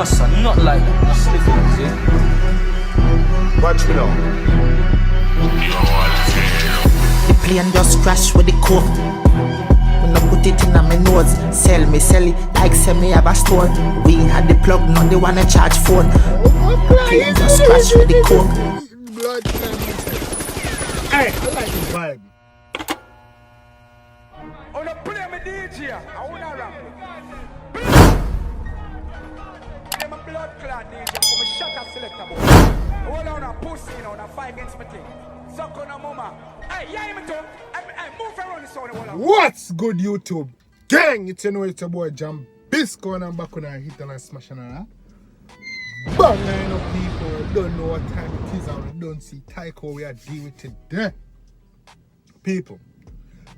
No, son, not like that. See? Watch me now. The plane just crashed with the coke. When I put it in my nose, sell it like say me have a store. We had the plug, now they wanna charge phone. Plane just crashed with the coke. Blood. Hey, I like the vibe. On a play me DJ, I wanna rap. I'm a blood clot DJ, I'm a shot a selector boy. Hold on a pussy, you know, a fight against me thing. Suck on a mama. Hey, yeah, me too. I move around the sound. What's good, YouTube? Gang, it's your boy Jambisco, and I'm back on a hit and a smash and a bang. I know people don't know what time it is and we don't see Tycho we are dealing with today. People,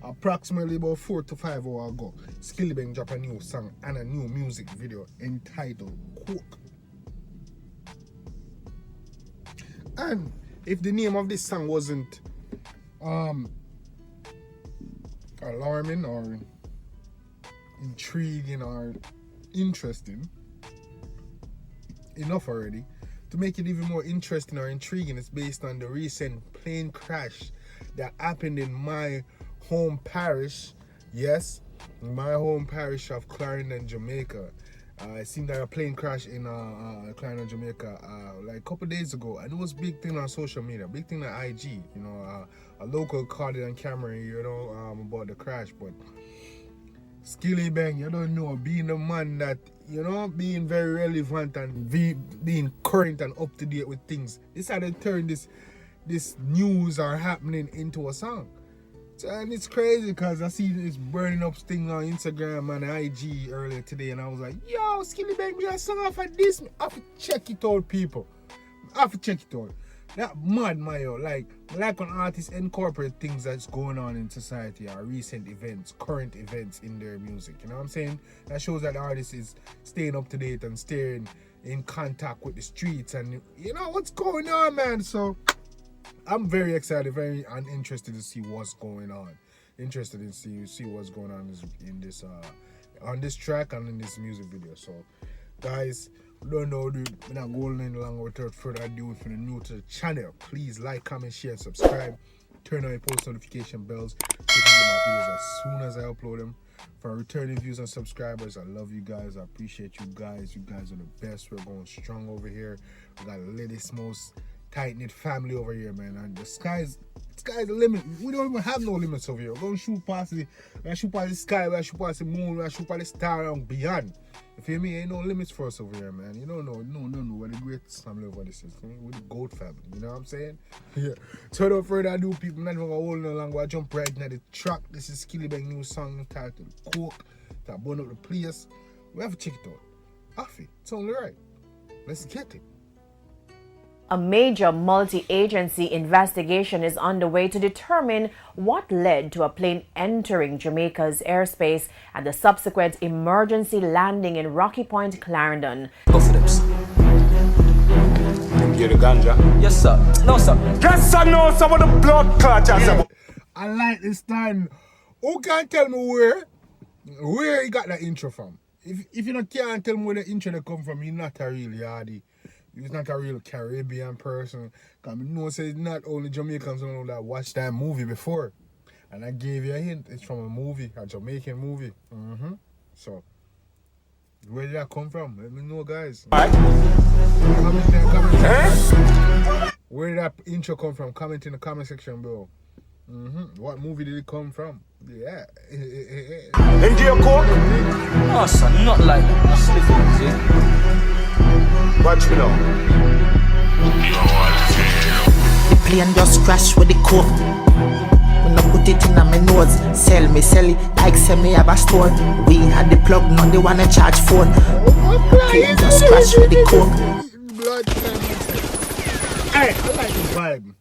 approximately about 4 to 5 hours ago, Skillibeng dropped a new song and a new music video entitled Coke. And if the name of this song wasn't alarming or intriguing or interesting enough already, to make it even more interesting or intriguing, it's based on the recent plane crash that happened in my home parish. Yes, my home parish of Floridian, Jamaica. It seemed like a plane crash in Floridian, Jamaica like a couple days ago, and it was a big thing on social media, big thing on IG. You know, a local caught it on camera, you know, about the crash. But Skillibeng, you don't know, being the man that, you know, being very relevant and being current and up to date with things, decided to turn this news are happening into a song. And it's crazy because I see this burning up thing on Instagram and IG earlier today, and I was like, yo, Skillibeng, me a song off of this. I have to check it out, people. I have to check it out. That mad, man, yo. Like when artists incorporate things that's going on in society or recent events, current events in their music. You know what I'm saying? That shows that the artist is staying up to date and staying in contact with the streets and, you know, what's going on, man. So I'm very excited, very interested to see what's going on. Interested in see what's going on in this on this track and in this music video. So, guys, don't know, dude. We're not going any longer without further ado. If you're new to the channel, please like, comment, share, subscribe. Turn on your post notification bells so you can get my videos as soon as I upload them. For returning views and subscribers, I love you guys. I appreciate you guys. You guys are the best. We're going strong over here. We got the latest, most tight-knit family over here, man, and the sky's the limit. We don't even have no limits over here. We're going to shoot past the sky, we're shoot past the moon, we're shoot past the star and beyond. You feel me? Ain't no limits for us over here, man. You don't know. No. We're the greatest family over this. We're the goat family. You know what I'm saying? Yeah. So without further ado, people, not even gonna hold no longer. I jump right into the track. This is Skillibeng new song titled Coke. That burn up the place. We have to check it out. Afi, it's only right. Let's get it. A major multi-agency investigation is underway to determine what led to a plane entering Jamaica's airspace and the subsequent emergency landing in Rocky Point, Clarendon. Go for them, sir. Get the ganja? Yes, sir. No, sir. Yes, sir, no, some of the blood clot. Yeah, I like this time. Who can tell me where you got that intro from? If you not can't tell me where the intro come from, you're not a real yardie. You're not a real Caribbean person. Because I know it's not only Jamaicans that watched that movie before. And I gave you a hint. It's from a movie, a Jamaican movie. So, where did that come from? Let me know, guys. Right. Comment. Where did that intro come from? Comment in the comment section, bro. What movie did it come from? Yeah. And your Coke? No, son, not like that. See? Watch me now. The plane just crashed with the coke. When I put it in my nose, sell it like say me have a store. We had the plug, now they wanna charge phone. Plane just crashed with the coke. Blood. Hey, I like the vibe.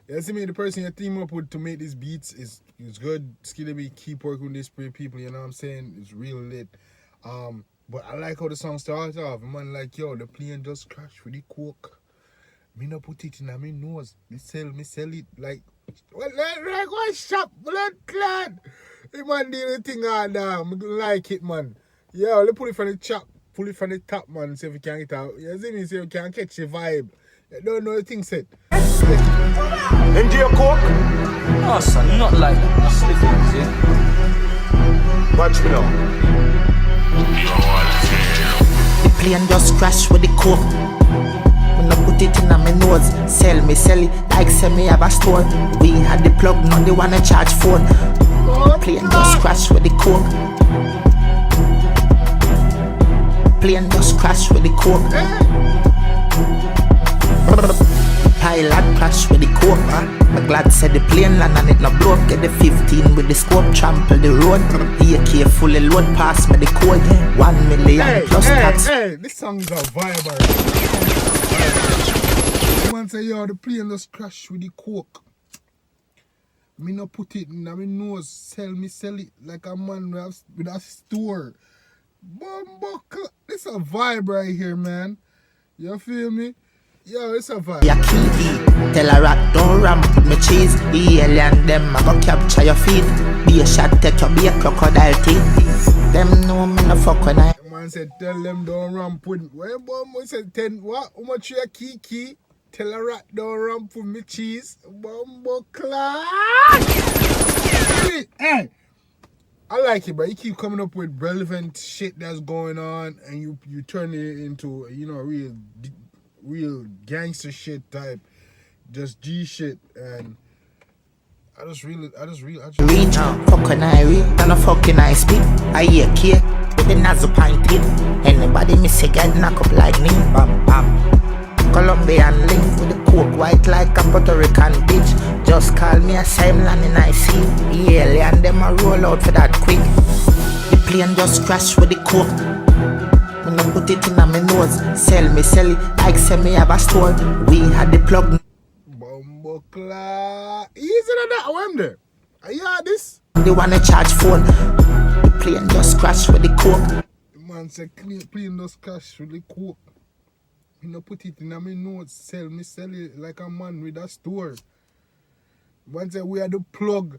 You see me, the person you team up with to make these beats is good. Skillibeng, keep working with these people, you know what I'm saying? It's real lit. But I like how the song starts off. Man, like, yo, the plane just crashed with the coke. Me not put it in my nose. Me sell it. Like one shop, blood clad. The man did the thing hard now. I like it, man. Yo, let's put it from the pull it from the top, man, see if you can get out. You see me, see if you can catch the vibe. You don't know the thing set. Enjoy your coke. Oh, son, not like that. That's the thing, see? Watch me now. The plane just crashed with the coke. When I put it in my nose, sell it like say me have a store. We had the plug, now they wanna charge phone. Plane just crashed with the coke. Plane just crashed with the coke. Pilot crash with the coke. My glad said the plane land and it no blow. Get the 15 with the scope, trample the road. AK fully load pass me the code. 1 million plus tax. Hey, this song is a vibe. Man say, yo, the plane just crash with the coke. Me no put it in my nose, sell it like a man with a store. Bumbuckle. This a vibe right here, man. You feel me? Yo, it's a vibe. Ya key, tell a rat don't ramp with me cheese. The alien them I go capture your feet. Be a shot, take your be a crocodile teeth. Them know me no fuck when I. Man said, tell them don't ramp with. Where Bumbo said 10 what? How much you key? Tell a rat don't ramp with me cheese. Bumbo class. Hey, I like it, but you keep coming up with relevant shit that's going on, and you turn it into real gangster shit type, just G shit, and I just reach, fuck when I read, and a fucking I speak. I hear cake with the nozzle pint in. Anybody miss a get knock up like me, bam bam. Colombian link with the coke white like a Puerto Rican bitch. Just call me a same land in I see. Yeah, and them a roll out for that quick. The plane just crashed with the coke. When I put it in my nose, sell it like say me have a store. We had the plug. Bumbleclaw. Easy than that, I'm there. Are you heard this? They wanna charge phone. The plane just crashed with the coke. The man said, plane just crashed with the coke. You know, put it in my nose, sell it like a man with a store. One said we are the plug,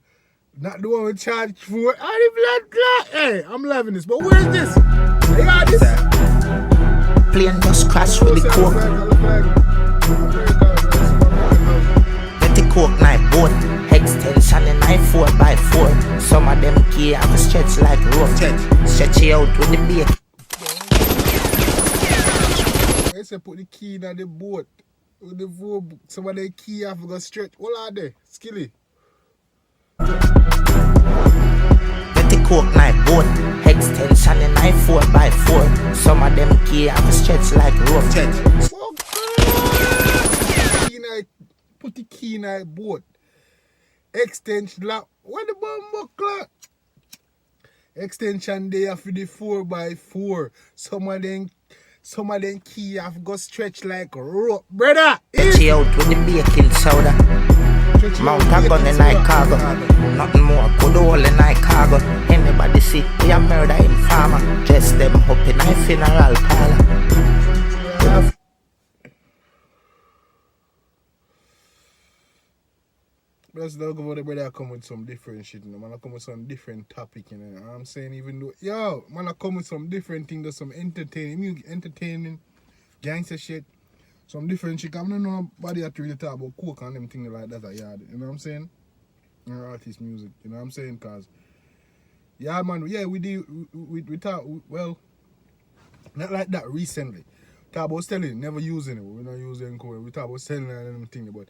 not the one we charge for. The blood clot. Hey, I'm loving this, but where is this? You got this? Plane just crashed with the coke. Get the coke knife boat. Extension in knife 4x4. Some of them key have a stretch like rope. Stretch it out with the bait. I said put the key in the boat with the vote. Some of the key have to go stretch. What are they? Skilly. Get the coke knife boat. Extension in knife 4x4. Some of them key have a stretch like rope. Put the key in the boat. Extension lock. What the bumbo clock? Extension there for the 4x4. Some of them key have got stretch like rope. Brother! Stretch out with the baking soda. Mount a gun in my cargo. Nothing more, put the hole in my cargo. Anybody see, we are murder in farmer. Dress them up in a funeral parlor. Let's not go over the brother come with some different shit, you know. Man, I come with some different topic, you know. I'm saying even though, yo, man, I come with some different things, there's some entertaining, gangster shit, some different shit. I don't know nobody that really talk about coke and them things like that, you know what I'm saying? Or artist music, you know what I'm saying? Cause, yeah, man, yeah, we talk, well, not like that recently. Talk about selling, never using it. We're not using coke. We talk about selling and them things, but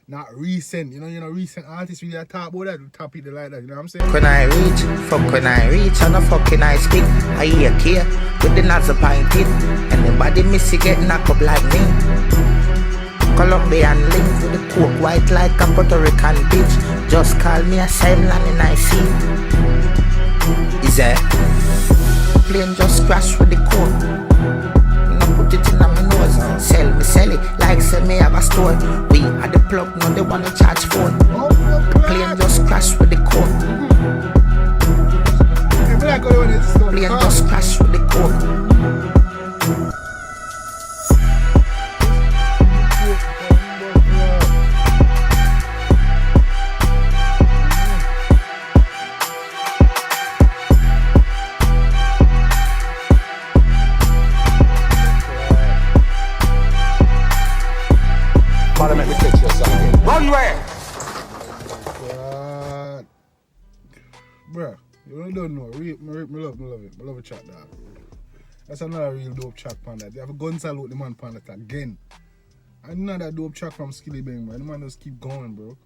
not recent, you know, recent artists really talk about that, topic like that, you know what I'm saying? When I reach, fuck when I reach, and a fucking I speak. I hear care with the nozzle pointed. Anybody miss it get knocked up like me. Colombian link with the coke white like a Puerto Rican bitch. Just call me a same land in I see. Is that plane just crashed with the coke? Put it in my nose, sell it like say me have a store. We had the plug, now they wanna charge phone. Plane just crashed with the coke. Plane just crashed with the coke. Father, make me catch you, son. Run where? Bruh, you don't know. Me love it. I love a chat, dog. That's another real dope track on that. They have a gun salute the man on that again. Another dope track from Skillibeng, man. The man just keep going, bro.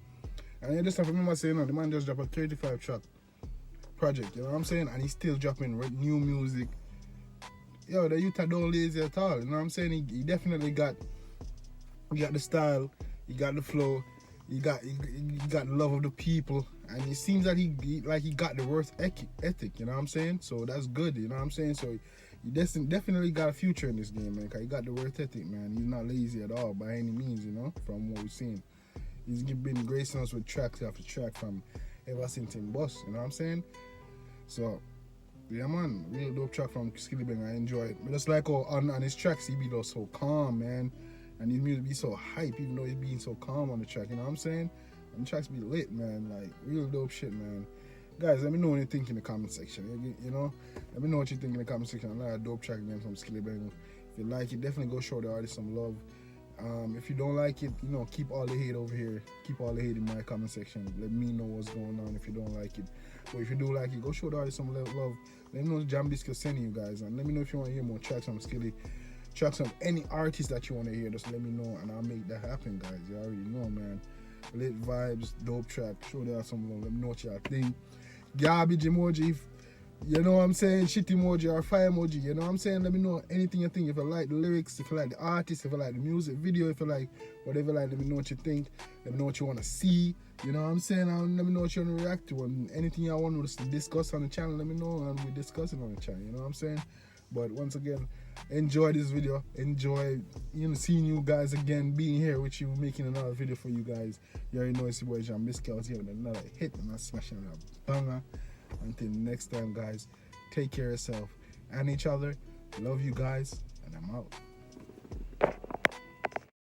And you just have to remember saying, no, the man just dropped a 35 track project, you know what I'm saying? And he's still dropping new music. Yo, the youth are don't lazy at all, you know what I'm saying? He definitely got the style, he got the flow, he got the love of the people, and it seems that he got the worth ethic, you know what I'm saying? So that's good, you know what I'm saying? So he definitely got a future in this game, man, because he got the worth ethic, man. He's not lazy at all by any means, you know, from what we've seen. He's been gracing us with track after track from ever since him boss, you know what I'm saying? So, yeah, man, real dope track from Skillibeng. I enjoy it. But just like on his tracks, he be so calm, man. And his music be so hype, even though he's being so calm on the track, you know what I'm saying? And the tracks be lit, man. Like, real dope shit, man. Guys, let me know what you think in the comment section, you know? Let me know what you think in the comment section. Another dope track again from Skillibeng. If you like it, definitely go show the artist some love. If you don't like it, you know, keep all the hate over here. Keep all the hate in my comment section. Let me know what's going on if you don't like it. But if you do like it, go show the artist some love. Let me know Jambisco sending you guys. And let me know if you want to hear more tracks from Skilly. Tracks from any artist that you want to hear. Just let me know and I'll make that happen, guys. You already know, man. Lit vibes, dope track. Show the artist some love. Let me know what y'all think. Garbage emoji. You know what I'm saying? Shit emoji or fire emoji. You know what I'm saying? Let me know anything you think. If you like the lyrics, if you like the artist, if you like the music video, if you like whatever, like, let me know what you think. Let me know what you want to see. You know what I'm saying? And let me know what you want to react to. And anything you want us to discuss on the channel, let me know and we discuss it on the channel. You know what I'm saying? But once again, enjoy this video. Enjoy, you know, seeing you guys again, being here with you, making another video for you guys. You already know it's your boy Jambisco. I was here with another hit and I'm smashing a banger. Until next time, guys, take care of yourself and each other. Love you guys, and I'm out.